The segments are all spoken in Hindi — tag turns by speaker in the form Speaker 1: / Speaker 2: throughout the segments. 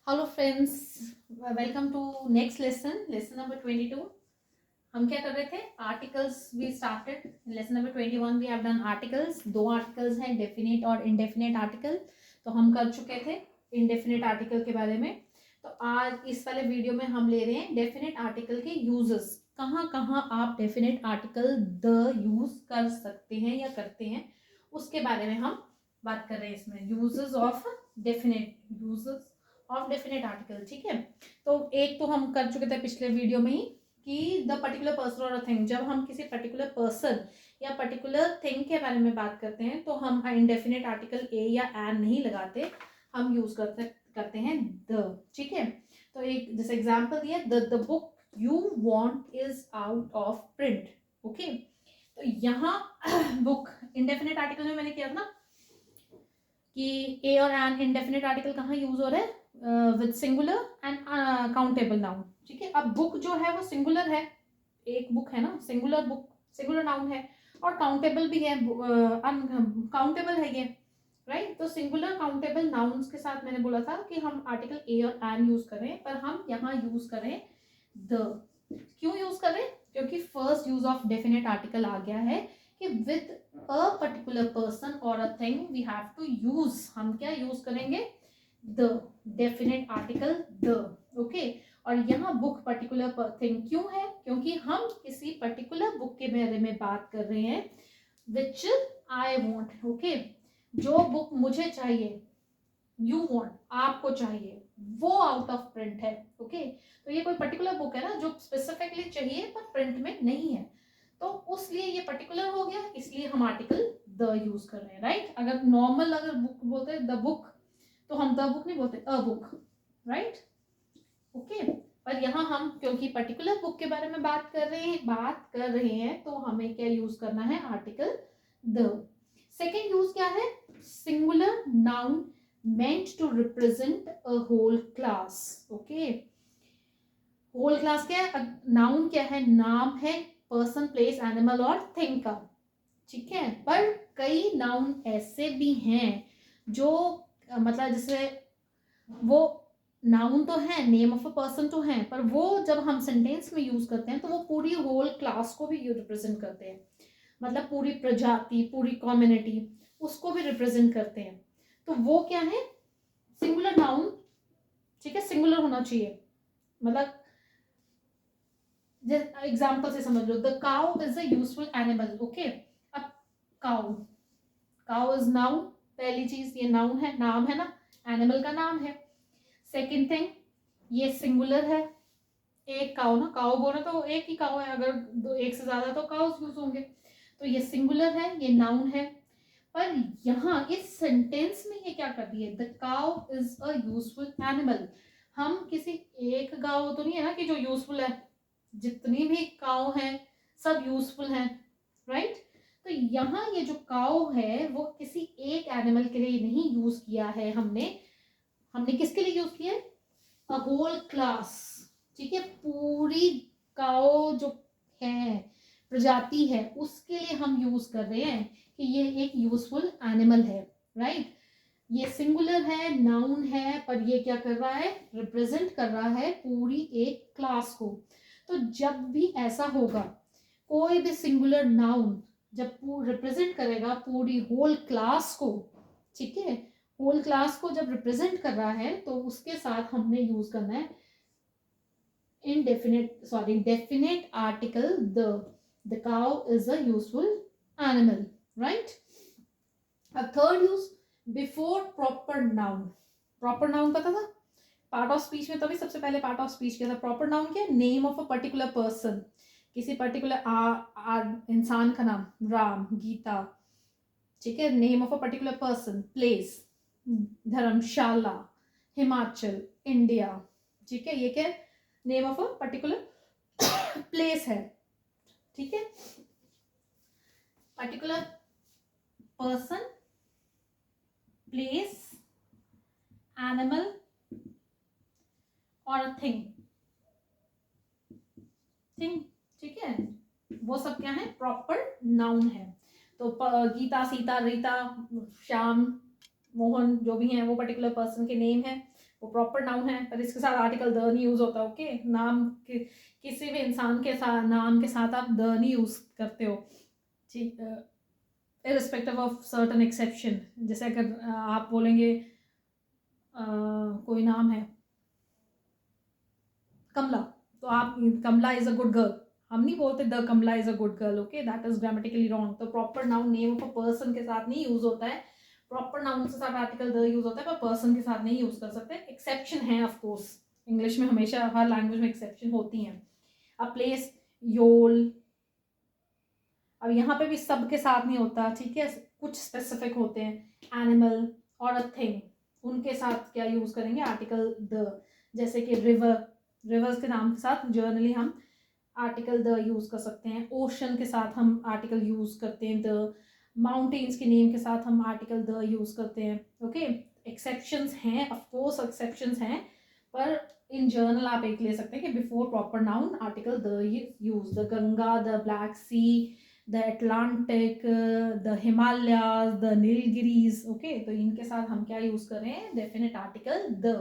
Speaker 1: Hello friends, welcome to next lesson number 22। हम क्या कर रहे थे? Articles we started. Lesson number 21 we have done articles. दो आर्टिकल्स हैं, डेफिनेट और इनडेफिनेट आर्टिकल। तो हम कर चुके थे इनडेफिनेट आर्टिकल के बारे में। तो आज इस वाले वीडियो में हम ले रहे हैं डेफिनेट आर्टिकल के यूजेस। कहाँ कहाँ आप डेफिनेट आर्टिकल द यूज कर सकते हैं या करते हैं, उसके बारे में हम बात कर रहे हैं इसमें। Uses of definite, uses of definite article. ठीक है, तो एक तो हम कर चुके थे पिछले वीडियो में ही कि द पर्टिकुलर पर्सन और थिंग। जब हम किसी पर्टिकुलर पर्सन या पर्टिकुलर थिंग के बारे में बात करते हैं तो हम इंडेफिनेट आर्टिकल ए या एन नहीं लगाते, हम यूज करते हैं द। ठीक है, तो एक जैसे एग्जांपल दिया, the book you want is out of print. Okay, तो यहाँ बुक इंडेफिनेट आर्टिकल में मैंने किया था ना कि ए और एन इंडेफिनेट आर्टिकल कहाँ यूज हो रहा है? With singular and countable noun. ठीक है, अब बुक जो है वो सिंगुलर है, एक बुक है ना, सिंगुलर बुक, सिंगुलर नाउन है, और काउंटेबल भी है, काउंटेबल है ये, राइट। तो सिंगुलर काउंटेबल नाउन्स के साथ मैंने बोला था कि हम आर्टिकल ए और एन यूज करें, पर हम यहाँ यूज करें द। क्यों यूज करें? क्योंकि first use of definite article आ गया है कि विद अ पर्टिकुलर पर्सन और a thing we have to use. हम क्या यूज करेंगे? The, definite article the. Okay, और यहाँ बुक पर्टिकुलर थिंग क्यों है? क्योंकि हम किसी पर्टिकुलर बुक के बारे में बात कर रहे हैं, विच आई वॉन्ट। ओके, जो बुक मुझे चाहिए, यू वॉन्ट, आपको चाहिए, वो आउट ऑफ प्रिंट है। ओके, तो ये कोई पर्टिकुलर बुक है ना जो स्पेसिफिकली चाहिए पर प्रिंट में नहीं है, तो उसलिए ये पर्टिकुलर हो गया, इसलिए हम आर्टिकल द यूज कर रहे हैं, राइट। अगर नॉर्मल अगर बुक बोलते हैं द बुक, तो हम द बुक नहीं बोलते, अ बुक, राइट। ओके, पर यहाँ हम क्योंकि पर्टिकुलर बुक के बारे में बात कर रहे हैं तो हमें क्या यूज करना है? Article the. सेकेंड यूज क्या है? Singular noun meant to represent a whole class. Okay, whole class क्या है? नाउन क्या है? नाम है पर्सन, प्लेस, एनिमल और थिंग का। ठीक है, पर कई नाउन ऐसे भी हैं जो मतलब जैसे वो नाउन तो है, नेम ऑफ अ पर्सन तो है, पर वो जब हम सेंटेंस में यूज करते हैं तो वो पूरी होल क्लास को भी रिप्रेजेंट करते हैं, मतलब पूरी प्रजाति, पूरी कम्युनिटी, उसको भी रिप्रेजेंट करते हैं। तो वो क्या है? Singular noun. ठीक है, सिंगुलर होना चाहिए, मतलब एग्जाम्पल से समझ लो, the cow is a useful animal. Okay, अब काउ, काउ इज नाउन, पहली चीज ये नाउन है, नाम है ना, एनिमल का नाम है। सेकेंड थिंग, ये सिंगुलर है, एक काउ ना, काउ बोले तो एक ही काउ है, अगर दो एक से ज्यादा तो काउस यूज होंगे, तो ये सिंगुलर है, ये नाउन है। पर यहाँ इस सेंटेंस में ये क्या कर दिए? The cow is a useful animal. हम किसी एक गाँव तो नहीं है ना कि जो यूजफुल है, जितनी भी काउ हैं सब यूजफुल हैं, राइट। तो यहाँ ये जो काउ है वो किसी एक एनिमल के लिए नहीं यूज किया है हमने, हमने किसके लिए यूज किया है? A whole class. ठीक है, पूरी काउ जो है, प्रजाति है, उसके लिए हम यूज कर रहे हैं कि ये एक यूजफुल एनिमल है, राइट। ये सिंगुलर है, नाउन है, पर ये क्या कर रहा है? रिप्रेजेंट कर रहा है पूरी एक क्लास को। तो जब भी ऐसा होगा, कोई भी सिंगुलर नाउन जब रिप्रेजेंट करेगा पूरी होल क्लास को, ठीक है, होल क्लास को जब रिप्रेजेंट कर रहा है तो उसके साथ हमने यूज करना है definite article the cow is a useful animal, right. अब third use, before proper noun. Proper noun पता था? पार्ट ऑफ स्पीच में, तभी सबसे पहले पार्ट ऑफ स्पीच किया था। प्रॉपर नाउन क्या है? Name of a particular person, किसी पर्टिकुलर इंसान का नाम, राम, गीता। ठीक है, name of a particular person, place, Dharamshala, Himachal, India. ठीक है, ये क्या है? Name of a particular place है। ठीक है, पर्टिकुलर पर्सन, प्लेस, एनिमल और थिंग, थिंग। ठीक है, वो सब क्या है? प्रॉपर नाउन है। तो गीता, सीता, रीता, श्याम, मोहन, जो भी हैं वो पर्टिकुलर पर्सन के नेम है। वो प्रॉपर नाउन है, पर इसके साथ आर्टिकल द नहीं यूज होता। ओके, नाम के किसी भी इंसान के साथ नाम के साथ आप द नहीं यूज करते हो, ठीक, इररिस्पेक्टिव ऑफ सर्टन एक्सेप्शन। जैसे अगर आप बोलेंगे कोई नाम है कमला, तो आप Kamala is a good girl, हम नहीं बोलते the Kamala is a good girl. Okay, that is grammatically wrong. तो proper noun name of a person के साथ नहीं यूज होता है, प्रॉपर नाउन के साथ आर्टिकल द यूज होता है, पर पर्सन के साथ नहीं यूज कर सकते। एक्सेप्शन है ऑफ कोर्स, इंग्लिश में हमेशा हर लैंग्वेज में एक्सेप्शन होती हैं। अ प्लेस, योल, अब यहाँ पे भी सब के साथ नहीं होता, ठीक है, कुछ स्पेसिफिक होते हैं। एनिमल और अ थिंग, उनके साथ क्या यूज करेंगे आर्टिकल द। जैसे कि रिवर, रिवर्स के नाम के साथ जर्नली हम आर्टिकल द यूज कर सकते हैं। ओशन के साथ हम आर्टिकल यूज करते हैं द। माउंटेन्स के नेम के साथ हम आर्टिकल द यूज करते हैं। ओके, एक्सेप्शंस हैं, ऑफ कोर्स एक्सेप्शंस हैं, पर इन जर्नल आप एक ले सकते हैं कि before proper noun article the use. The Ganga, the Black Sea, the Atlantic, the Himalayas, the Nilgiris. Okay, तो इनके साथ हम क्या यूज कर रहे हैं, definite article the.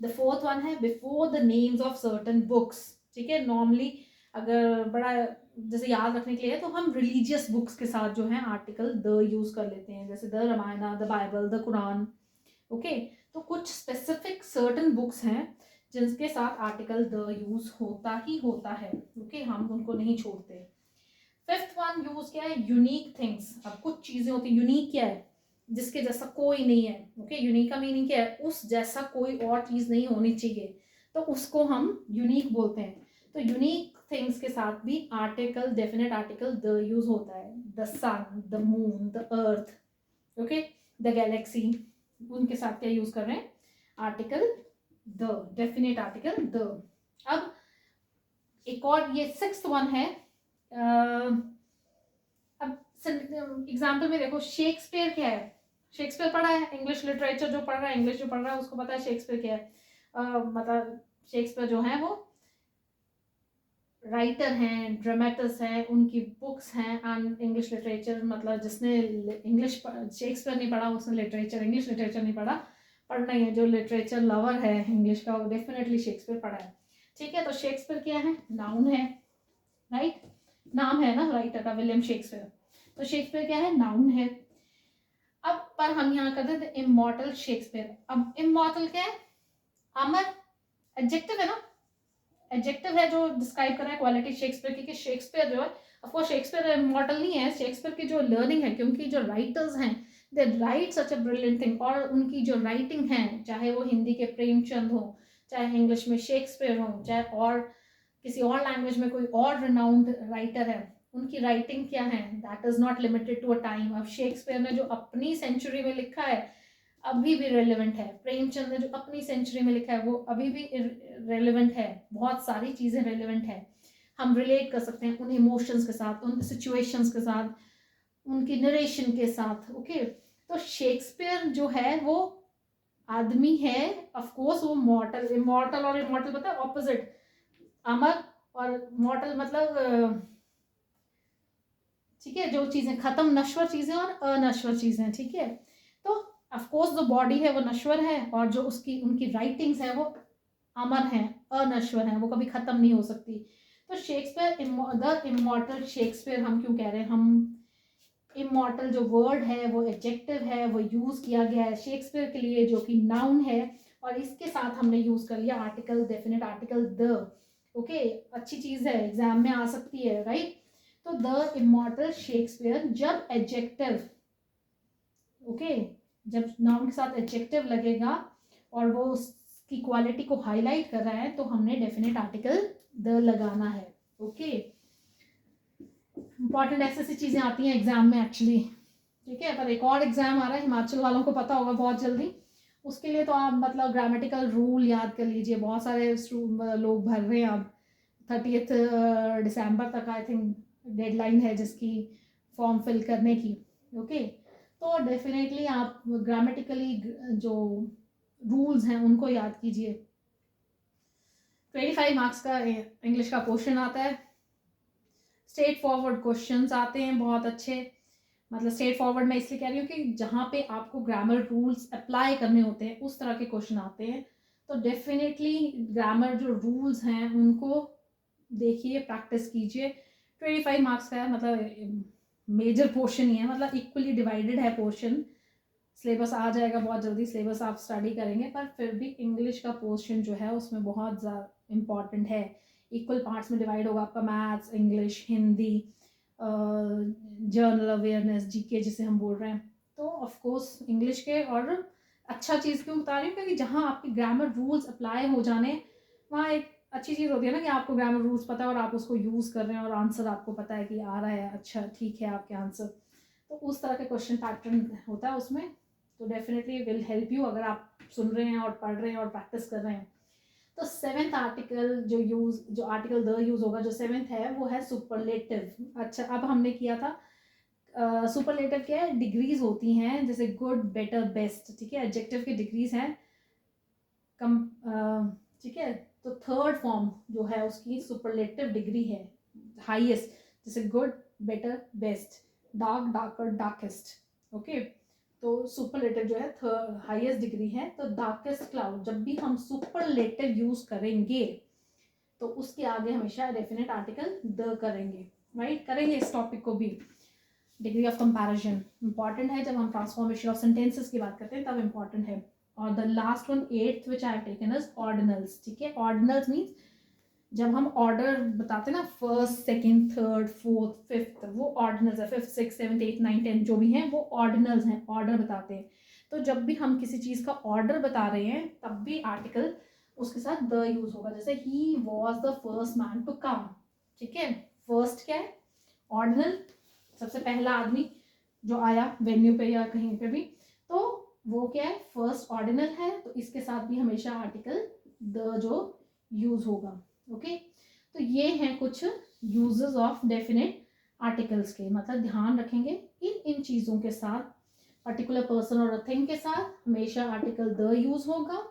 Speaker 1: The fourth one है before the names of certain books. ठीक है, नॉर्मली अगर बड़ा जैसे याद रखने के लिए तो हम रिलीजियस बुक्स के साथ जो है आर्टिकल द यूज कर लेते हैं, जैसे the Ramayana, the Bible, the Quran. Okay, तो कुछ स्पेसिफिक सर्टन बुक्स हैं जिनके साथ आर्टिकल द यूज होता ही होता है। ओके, हम उनको नहीं छोड़ते। फिफ्थ वन यूज क्या है, यूनिक थिंग्स। अब कुछ चीजें होती हैं, यूनिक क्या है, जिसके जैसा कोई नहीं है। ओके, यूनिक का मीनिंग क्या है, उस जैसा कोई और चीज नहीं होनी चाहिए, तो उसको हम यूनिक बोलते हैं। तो यूनिक थिंग्स के साथ भी article, definite article the use होता है। The sun, the moon, the earth, okay, the galaxy, उनके साथ क्या यूज कर रहे हैं, article the, definite article the. अब एक और ये सिक्स्थ वन है। अब एग्जाम्पल में देखो, शेक्सपियर क्या है, शेक्सपियर पढ़ा है, इंग्लिश लिटरेचर जो पढ़ रहा है, इंग्लिश जो पढ़ रहा है उसको पता है शेक्सपियर क्या है। मतलब शेक्सपियर जो है वो राइटर हैं, ड्रामेटिस्ट हैं, उनकी बुक्स हैं। एंड इंग्लिश लिटरेचर, मतलब जिसने इंग्लिश शेक्सपियर नहीं पढ़ा उसने लिटरेचर, इंग्लिश लिटरेचर नहीं पढ़ा, पढ़ना ही है। जो लिटरेचर लवर है इंग्लिश का वो डेफिनेटली शेक्सपियर पढ़ा है। ठीक है, तो शेक्सपियर क्या है, नाउन है, राइट, नाम है ना राइटर का, विलियम शेक्सपियर। तो शेक्सपियर क्या है, नाउन है। अब पर हम यहाँ करते थे इमॉर्टल शेक्सपियर। अब इमॉर्टल क्या है, अमर, एडजेक्टिव है ना, एडजेक्टिव है जो डिस्क्राइब कर रहा है क्वालिटी शेक्सपियर की, कि शेक्सपियर जो है, ऑफ कोर्स शेक्सपियर इमॉर्टल नहीं है, शेक्सपियर की जो लर्निंग है, क्योंकि जो राइटर्स हैं they write such a brilliant thing, और उनकी जो राइटिंग है, चाहे वो हिंदी के प्रेमचंद हो, चाहे इंग्लिश में शेक्सपियर हो, चाहे और किसी और लैंग्वेज में कोई और रिनाउंड राइटर है, उनकी राइटिंग क्या है, that is not limited to a time. अब शेक्सपियर ने जो अपनी सेंचुरी में लिखा है अभी भी रेलिवेंट है, प्रेमचंद ने जो अपनी सेंचुरी में लिखा है वो अभी भी रेलिवेंट है, बहुत सारी चीजें रेलिवेंट है, हम रिलेट कर सकते हैं उन इमोशंस के साथ, उन सिचुएशंस के साथ, उनकी नरेशन के साथ। ओके, तो शेक्सपियर जो है वो आदमी है, ऑफ कोर्स वो मॉर्टल, इमॉर्टल और इमॉर्टल पता है ऑपोजिट, अमर और मॉर्टल मतलब ठीक है, जो चीजें खत्म, नश्वर चीजें और अनश्वर चीजें। ठीक है, तो ऑफ कोर्स जो बॉडी है वो नश्वर है, और जो उसकी उनकी राइटिंग्स है वो अमर है, अनश्वर है, वो कभी खत्म नहीं हो सकती। तो शेक्सपियर, द इमॉर्टल शेक्सपियर हम क्यों कह रहे हैं, हम इमॉर्टल जो वर्ड है वो एडजेक्टिव है, वो यूज किया गया है शेक्सपियर के लिए जो कि नाउन है, और इसके साथ हमने यूज कर लिया article, definite article the. Okay, अच्छी चीज है, एग्जाम में आ सकती है, राइट। तो द इमॉर्टल शेक्सपियर, जब एडजेक्टिव, ओके, जब नाउन के साथ एडजेक्टिव लगेगा और वो उसकी क्वालिटी को हाईलाइट कर रहा है, तो हमने डेफिनेट आर्टिकल द लगाना है। ओके, इंपॉर्टेंट ऐसी चीजें आती हैं एग्जाम में एक्चुअली। ठीक है, पर एक और एग्जाम आ रहा है, हिमाचल वालों को पता होगा बहुत जल्दी, उसके लिए तो आप मतलब ग्रामेटिकल रूल याद कर लीजिए, बहुत सारे लोग भर रहे हैं अब, 30 दिसंबर तक आई थिंक डेडलाइन है जिसकी फॉर्म फिल करने की। ओके, तो डेफिनेटली आप ग्रामेटिकली जो रूल्स हैं उनको याद कीजिए। 25 मार्क्स का इंग्लिश का क्वेश्चन आता है, स्ट्रेट फॉरवर्ड क्वेश्चंस आते हैं बहुत अच्छे, मतलब स्ट्रेट फॉरवर्ड मैं इसलिए कह रही हूँ कि जहाँ पे आपको ग्रामर रूल्स अप्लाई करने होते हैं उस तरह के क्वेश्चन आते हैं, तो डेफिनेटली ग्रामर जो रूल्स हैं उनको देखिए, प्रैक्टिस कीजिए। 25 मार्क्स का है, मतलब मेजर पोर्शन ही है, मतलब इक्वली डिवाइडेड है पोर्शन। सिलेबस आ जाएगा बहुत जल्दी, सिलेबस आप स्टडी करेंगे, पर फिर भी इंग्लिश का पोर्शन जो है उसमें बहुत ज़्यादा इम्पॉर्टेंट है। इक्वल पार्ट्स में डिवाइड होगा आपका, maths, English, Hindi, journal awareness, GK जिसे हम बोल रहे हैं। तो ऑफ कोर्स इंग्लिश के, और अच्छा चीज़ क्यों बता रही हूँ, क्योंकि जहाँ आपके ग्रामर रूल्स अप्लाई हो जाने, वहाँ एक अच्छी चीज़ होती है ना कि आपको ग्रामर रूल्स पता है और आप उसको यूज़ कर रहे हैं और आंसर आपको पता है कि आ रहा है, अच्छा ठीक है आपके आंसर। तो उस तरह के क्वेश्चन पैटर्न होता है उसमें, तो डेफिनेटली विल हेल्प यू अगर आप सुन रहे हैं और पढ़ रहे हैं और प्रैक्टिस कर रहे हैं। तो 7th आर्टिकल जो आर्टिकल द यूज होगा, जो 7th है वो है सुपरलेटिव। अच्छा, अब हमने किया था सुपरलेटिव क्या है, डिग्रीज होती हैं, जैसे गुड, बेटर, बेस्ट, ठीक है, एडजेक्टिव की डिग्रीज हैं कम, ठीक है। तो थर्ड फॉर्म जो है उसकी सुपरलेटिव डिग्री है हाईएस्ट, जैसे good, better, best, dark, darker, darkest, okay. तो सुपरलेटिव जो है हाईएस्ट डिग्री है। तो डार्केस्ट क्लाउड, जब भी हम सुपरलेटिव यूज करेंगे तो उसके आगे हमेशा डेफिनेट आर्टिकल द करेंगे, राइट, करेंगे इस टॉपिक को भी। डिग्री ऑफ कंपैरिजन इंपॉर्टेंट है, जब हम ट्रांसफॉर्मेशन ऑफ सेंटेंसेस की बात करते हैं तब इंपॉर्टेंट है। और the last one, 8th which I have taken is ordinals, ठीक है। ऑर्डिनल्स मीन्स जब हम ऑर्डर बताते हैं ना, first, second, third, fourth, fifth, वो ऑर्डिनल्स है। 5th, 6th, 7th, 8th, 9th, 10th जो भी हैं वो ऑर्डिनल्स हैं, ऑर्डर बताते हैं। तो जब भी हम किसी चीज़ का ऑर्डर बता रहे हैं तब भी आर्टिकल उसके साथ द यूज होगा, जैसे he was the first man to come, ठीक है। फर्स्ट क्या है, ऑर्डिनल, सबसे पहला आदमी जो आया वेन्यू पे या कहीं पे भी, तो वो क्या है, फर्स्ट ऑर्डिनल है। तो इसके साथ भी हमेशा आर्टिकल द जो यूज होगा, ओके। तो ये हैं कुछ यूजेस ऑफ डेफिनेट आर्टिकल्स के, मतलब ध्यान रखेंगे इन चीज़ों के साथ, पर्टिकुलर पर्सन और थिंग के साथ हमेशा आर्टिकल द यूज होगा।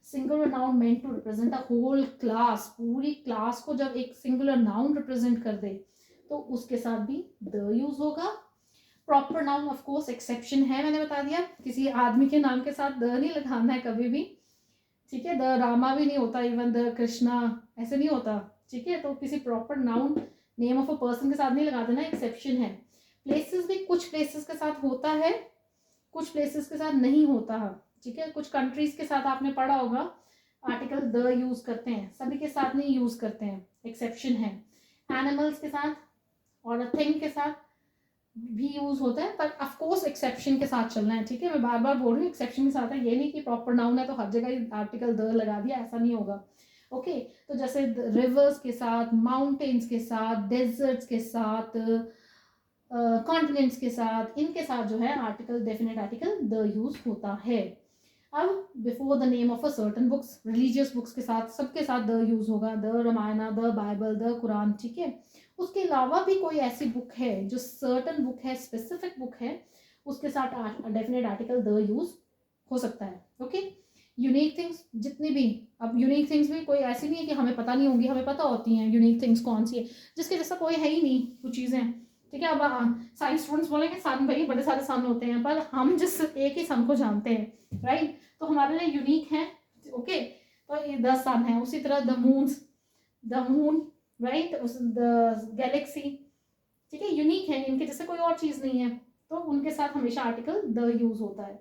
Speaker 1: Singular noun meant to represent a whole class, पूरी क्लास को जब एक सिंगुलर नाउन रिप्रेजेंट कर दे तो उसके साथ भी द यूज होगा। Proper noun of course exception है, मैंने बता दिया, किसी आदमी के नाम के साथ द नहीं लगाना है कभी भी, ठीक है। द रामा भी नहीं होता, इवन द कृष्णा ऐसे नहीं होता, ठीक है। तो किसी proper noun name of a person के साथ नहीं लगा देना, एक्सेप्शन है। प्लेसेस भी कुछ प्लेसेस के साथ होता है, कुछ प्लेसेस के साथ नहीं होता है, ठीक है। कुछ कंट्रीज के साथ आपने पढ़ा होगा आर्टिकल द यूज करते हैं, सभी के साथ नहीं यूज करते हैं, एक्सेप्शन है। एनिमल्स के साथ और थिंग के साथ भी यूज होता है, पर ऑफ कोर्स एक्सेप्शन के साथ चलना है, ठीक है। मैं बार बार बोल रही हूँ एक्सेप्शन के साथ है, ये नहीं कि प्रॉपर नाउन है तो हर जगह आर्टिकल द लगा दिया, ऐसा नहीं होगा, ओके। तो जैसे रिवर्स के साथ, माउंटेन्स के साथ, डेजर्ट्स के साथ, कॉन्टिनेंट्स के साथ, इनके साथ जो है article, definite article the use होता है। अब before the name of a certain books, religious books के साथ, सबके साथ द यूज होगा, the Ramayana, the Bible, the Quran, ठीक है। उसके अलावा भी कोई ऐसी बुक है जो सर्टन बुक है, स्पेसिफिक बुक है, उसके साथ डेफिनेट आर्टिकल द यूज हो सकता है, ओके। यूनिक थिंग्स जितनी भी, अब यूनिक थिंग्स भी कोई ऐसी नहीं है कि हमें पता नहीं होंगी, हमें पता होती हैं यूनिक थिंग्स कौन सी है, जिसके जैसा कोई है ही नहीं कुछ चीज़ें, ठीक है। अब साइंस स्टूडेंट्स बोलेंगे सन, भाई बड़े सारे सन होते हैं, पर हम जिस एक ही सन को जानते हैं, राइट, तो हमारे लिए यूनिक है, ओके। तो ये 10 सन है, उसी तरह the moon, right, the Galaxy, ठीक है, यूनिक है, इनके जैसे कोई और चीज नहीं है, तो उनके साथ हमेशा आर्टिकल द यूज होता है।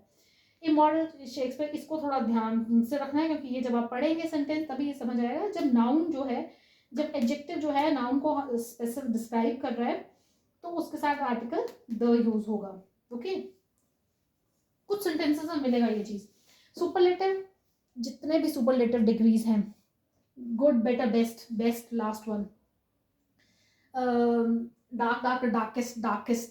Speaker 1: इमॉरल शेक्सपियर, इसको थोड़ा ध्यान से रखना है, क्योंकि ये जब आप पढ़ेंगे सेंटेंस तभी ये समझ आएगा। जब नाउन जो है, जब एडजेक्टिव जो है नाउन को स्पेसिफिक डिस्क्राइब कर रहा है तो उसके साथ आर्टिकल द यूज होगा, ओके। कुछ सेंटेंसेस में मिलेगा ये चीज। सुपरलेटिव, जितने भी सुपरलेटिव डिग्रीज हैं, good, better, best, best last one, dark, dark, darkest, darkest,